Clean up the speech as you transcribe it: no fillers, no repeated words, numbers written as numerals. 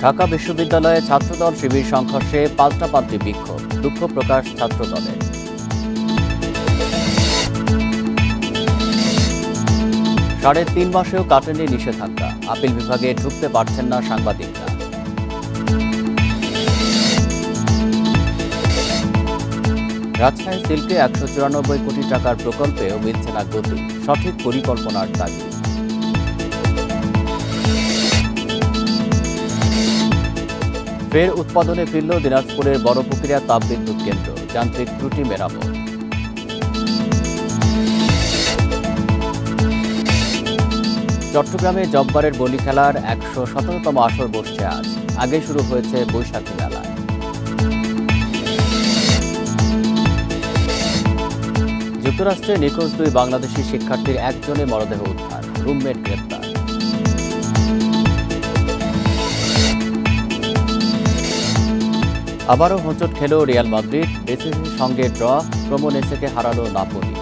ঢাকা বিশ্ববিদ্যালয়ে ছাত্রদল শিবির সংঘর্ষে পাল্টাপাল্টি বিক্ষোভ, দুঃখ প্রকাশ ছাত্রদলের। সাড়ে 3 মাসেও কাটেনি নিষেধাজ্ঞা, আপিল বিভাগে ঢুকতে পারছেন না সাংবাদিকরা। রাজশাহী সিল্কে 194 কোটি টাকার প্রকল্পেও মিলছে না গতি, সঠিক পরিকল্পনার দাবি। ফের উৎপাদনে ফিরল দিনাজপুরের বড়পুকুরিয়া তাপবিদ্যুৎ কেন্দ্র, যান্ত্রিক ত্রুটি মেরামত। চট্টগ্রামে জব্বারের বলি খেলার 117তম আসর বসছে আজ, আগে শুরু হয়েছে বৈশাখী মেলা। যুক্তরাষ্ট্রে নিখোঁজ 2 বাংলাদেশি শিক্ষার্থীর একজনের মরদেহ উদ্ধার, রুমমেট গ্রেপ্তার। আবারও হোঁচট খেল রিয়াল মাদ্রিদ, বেসিসের সঙ্গে ড্র, ক্রোমোনেসেকে হারালো নাপোলি।